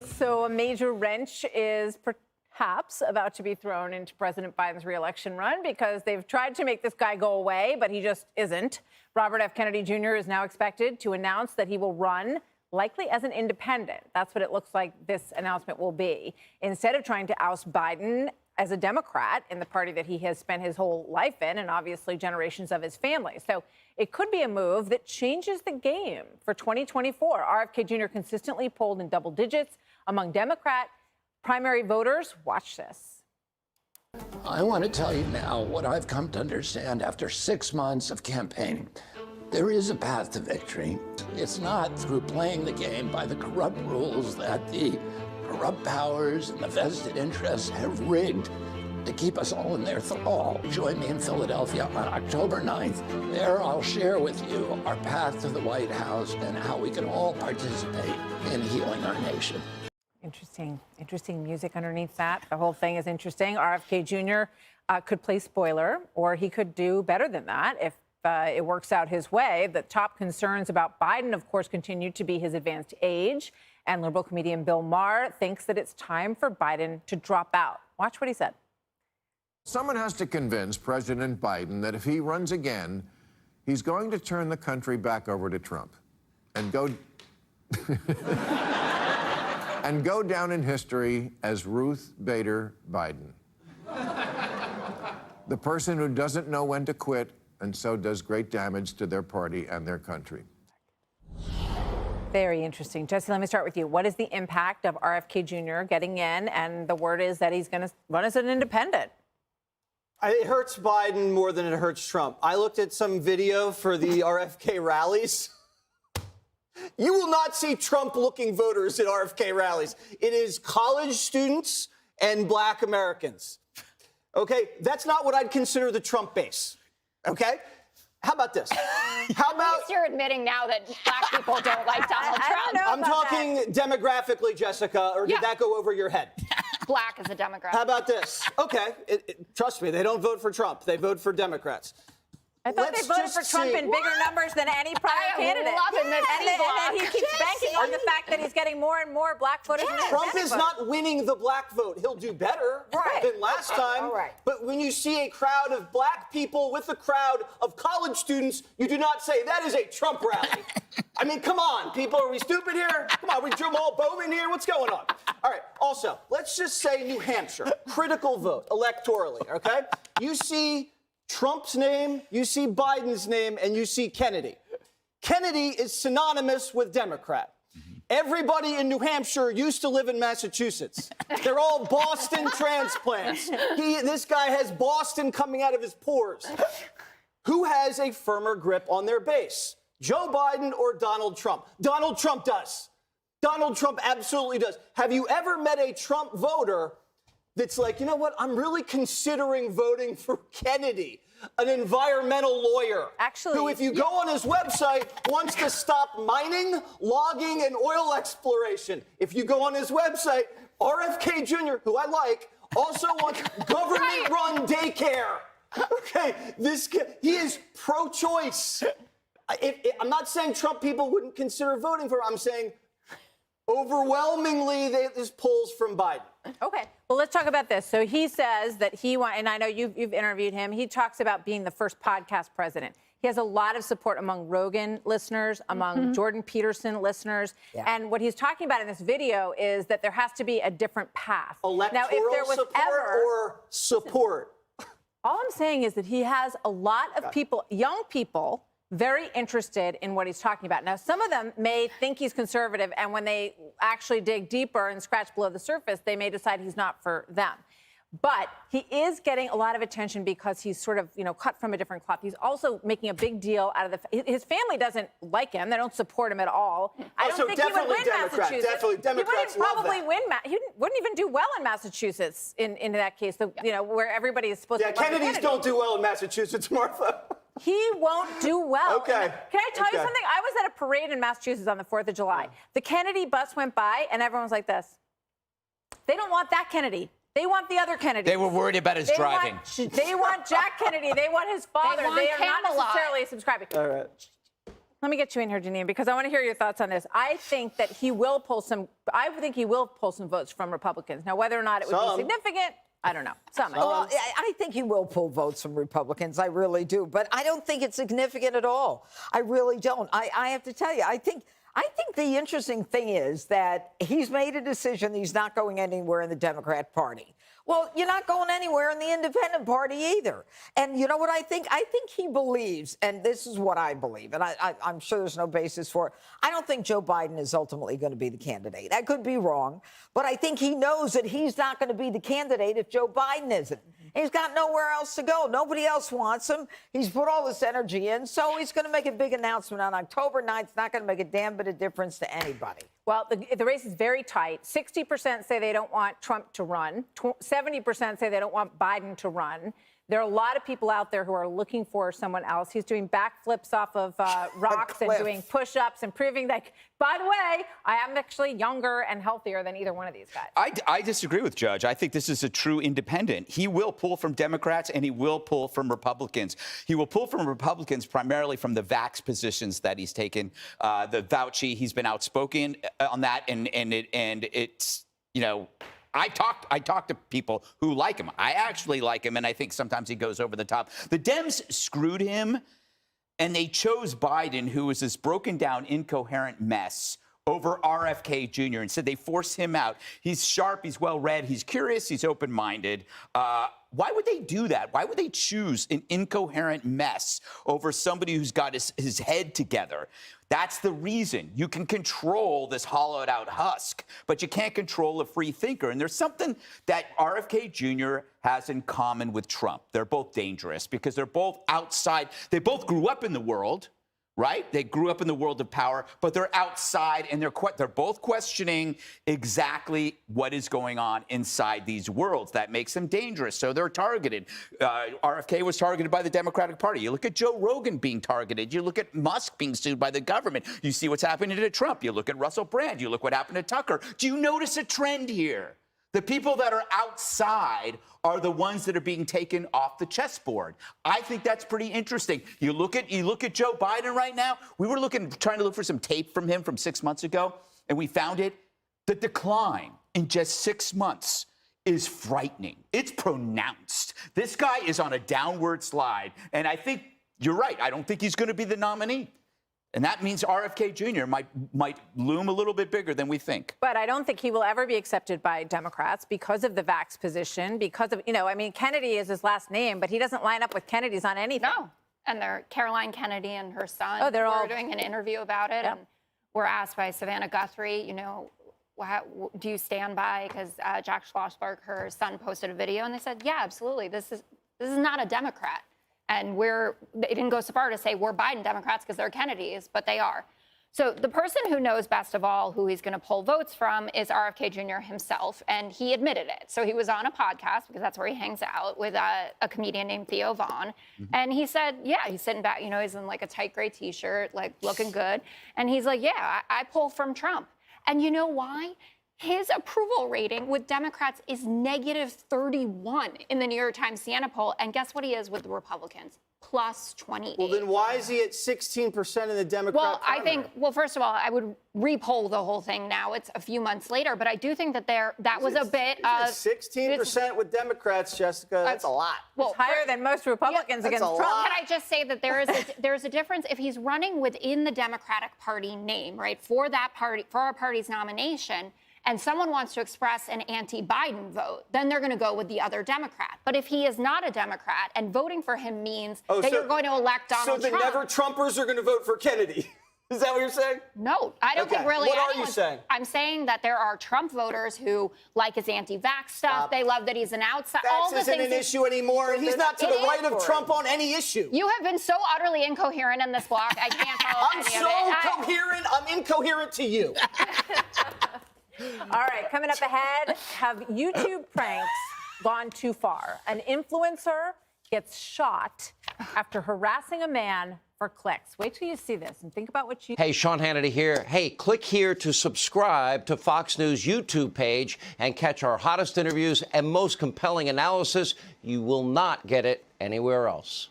So a major wrench is perhaps about to be thrown into President Biden's reelection run because they've tried to make this guy go away, but he just isn't. Robert F. Kennedy Jr. is now expected to announce that he will run, likely as an independent. That's what it looks like this announcement will be. Instead of trying to oust Biden as a Democrat in the party that he has spent his whole life in and obviously generations of his family. So it could be a move that changes the game for 2024. RFK Jr. consistently polled in double digits among Democrat primary voters. Watch this. I want to tell you now what I've come to understand after 6 months of campaigning. There is a path to victory. It's not through playing the game by the corrupt rules that the corrupt powers and the vested interests have rigged to keep us all in their thrall. Join me in Philadelphia on October 9th. There I'll share with you our path to the White House and how we can all participate in healing our nation. Interesting music underneath that. The whole thing is interesting. RFK Jr. Could play spoiler, or he could do better than that if it works out his way. The top concerns about Biden, of course, continue to be his advanced age. And liberal comedian Bill Maher thinks that it's time for Biden to drop out. Watch what he said. Someone has to convince President Biden that if he runs again, he's going to turn the country back over to Trump and go and go down in history as Ruth Bader Biden. The person who doesn't know when to quit and so does great damage to their party and their country. Very interesting. Jesse, let me start with you. What is the impact of RFK Jr. getting in? And the word is that he's going to run as an independent. It hurts Biden more than it hurts Trump. I looked at some video for the RFK rallies. You will not see Trump-looking voters at RFK rallies. It is college students and black Americans. Okay? That's not what I'd consider the Trump base. Okay? How about this? How about... At least you're admitting now that black people don't like Donald Trump. I'm talking demographically, Jessica, or did that go over your head? Black is a Democrat. How about this? Okay, trust me, they don't vote for Trump. They vote for Democrats. I thought they voted for Trump in bigger numbers than any prior candidate. Loving this and then he keeps banking on the fact that he's getting more and more black voters. Trump is not winning the black vote. He'll do better than last time. But when you see a crowd of black people with a crowd of college students, you do not say, that is a Trump rally. I mean, come on, people. Are we stupid here? Come on, we Jamal Bowman here? What's going on? All right, also, let's just say New Hampshire, critical vote, electorally, okay? You see Trump's name, you see Biden's name, and you see Kennedy. Kennedy is synonymous with Democrat. Everybody in New Hampshire used to live in Massachusetts. They're all Boston transplants. This guy has Boston coming out of his pores. Who has a firmer grip on their base? Joe Biden or Donald Trump? Donald Trump does. Donald Trump absolutely does. Have you ever met a Trump voter that's like, you know what, I'm really considering voting for Kennedy, an environmental lawyer, actually, who, if you go on his website, wants to stop mining, logging, and oil exploration. If you go on his website, RFK Jr., who I like, also wants government-run daycare. Okay, he is pro-choice. I'm not saying Trump people wouldn't consider voting for him. I'm saying overwhelmingly, this polls from Biden. Okay, well, let's talk about this. So he says that he wants, and I know you've interviewed him, he talks about being the first podcast president. He has a lot of support among Rogan listeners, among Jordan Peterson listeners. And what he's talking about in this video is that there has to be a different path. Electoral now, if there was support or support? All I'm saying is that he has a lot of people, young people, very interested in what he's talking about. Now, some of them may think he's conservative, and when they actually dig deeper and scratch below the surface, they may decide he's not for them. But he is getting a lot of attention because he's sort of, cut from a different cloth. He's also making a big deal out of his family doesn't like him. They don't support him at all. I don't think he would win Massachusetts. Definitely Democrats he wouldn't probably win. He wouldn't even do well in Massachusetts in that case, where everybody is supposed to. Kennedys don't do well in Massachusetts, Martha. He won't do well. Okay. Can I tell you something? I was at a parade in Massachusetts on the 4th of July. The Kennedy bus went by, and everyone was like this. They don't want that Kennedy. They want the other Kennedy. They were worried about his driving. They want Jack Kennedy. They want his father. They are not necessarily subscribing. All right. Let me get you in here, Janine, because I want to hear your thoughts on this. I think that he will pull some. I think he will pull some votes from Republicans. Now, whether or not it would be significant, I don't know. Well, I think he will pull votes from Republicans. I really do. But I don't think it's significant at all. I really don't. I have to tell you, I think the interesting thing is that he's made a decision that he's not going anywhere in the Democrat Party. Well, you're not going anywhere in the Independent Party either. And you know what I think? I think he believes, and this is what I believe, and I'm sure there's no basis for it. I don't think Joe Biden is ultimately going to be the candidate. I could be wrong, but I think he knows that he's not going to be the candidate if Joe Biden isn't. He's got nowhere else to go. Nobody else wants him. He's put all this energy in, so he's going to make a big announcement on October 9th. It's not going to make a damn bit of difference to anybody. Well, the race is very tight. 60% say they don't want Trump to run. 70% say they don't want Biden to run. There are a lot of people out there who are looking for someone else. He's doing backflips off of rocks and doing push-ups and proving that, by the way, I am actually younger and healthier than either one of these guys. I disagree with Judge. I think this is a true independent. He will pull from Democrats and he will pull from Republicans. He will pull from Republicans primarily from the vax positions that he's taken. The Fauci, he's been outspoken on that, and it's, you know, I talk to people who like him. I actually like him, and I think sometimes he goes over the top. The Dems screwed him, and they chose Biden, who was this broken down, incoherent mess, over RFK Jr. and said they forced him out. He's sharp, he's well-read, he's curious, he's open-minded. Why would they do that? Why would they choose an incoherent mess over somebody who's got his head together? That's the reason. You can control this hollowed-out husk, but you can't control a free thinker. And there's something that RFK Jr. has in common with Trump. They're both dangerous because they're both outside. They both grew up in the world, right? They grew up in the world of power, but they're outside, and they're both questioning exactly what is going on inside these worlds. That makes them dangerous, so they're targeted. RFK was targeted by the Democratic Party. You look at Joe Rogan being targeted. You look at Musk being sued by the government. You see what's happening to Trump. You look at Russell Brand. You look what happened to Tucker. Do you notice a trend here? The people that are outside are the ones that are being taken off the chessboard. I think that's pretty interesting. You look at Joe Biden right now. We were trying to look for some tape from him from 6 months ago, and we found it. The decline in just 6 months is frightening. It's pronounced. This guy is on a downward slide, and I think you're right. I don't think he's going to be the nominee. And that means RFK Jr. might loom a little bit bigger than we think. But I don't think he will ever be accepted by Democrats because of the vax position, because of, I mean, Kennedy is his last name, but he doesn't line up with Kennedys on anything. No. And they're Caroline Kennedy and her son. Oh, they're all doing an interview about it. Yep. And we're asked by Savannah Guthrie, do you stand by? Because Jack Schlossberg, her son, posted a video, and they said, yeah, absolutely. This is not a Democrat. And they didn't go so far to say we're Biden Democrats because they're Kennedys, but they are. So the person who knows best of all who he's going to pull votes from is RFK Jr. himself, and he admitted it. So he was on a podcast, because that's where he hangs out, with a comedian named Theo Vaughn. Mm-hmm. And he said, yeah, he's sitting back, he's in like a tight gray T-shirt, like looking good. And he's like, yeah, I pull from Trump. And you know why? His approval rating with Democrats is -31 in the New York Times Siena poll. And guess what he is with the Republicans? +28. Well, then why is he at 16% in the Democrat primary? First of all, I would re-poll the whole thing now. It's a few months later, but I do think that was a bit of 16% with Democrats, Jessica. That's a lot. Well, it's higher than most Republicans against Trump. Can I just say that there's a difference if he's running within the Democratic Party name, right, for that party, for our party's nomination, and someone wants to express an anti-Biden vote, then they're going to go with the other Democrat. But if he is not a Democrat and voting for him means that you're going to elect Donald Trump. So the never-Trumpers are going to vote for Kennedy. Is that what you're saying? No, I don't think really. What are you saying? I'm saying that there are Trump voters who like his anti-vax stuff. They love that he's an outsider. Vax isn't an issue anymore, and he's not to the right of Trump on any issue. You have been so utterly incoherent in this block. I can't follow any of it. I'm so coherent. I'm incoherent to you. All right, coming up ahead, have YouTube pranks gone too far? An influencer gets shot after harassing a man for clicks. Wait till you see this and think about what you... Hey, Sean Hannity here. Hey, click here to subscribe to Fox News YouTube page and catch our hottest interviews and most compelling analysis. You will not get it anywhere else.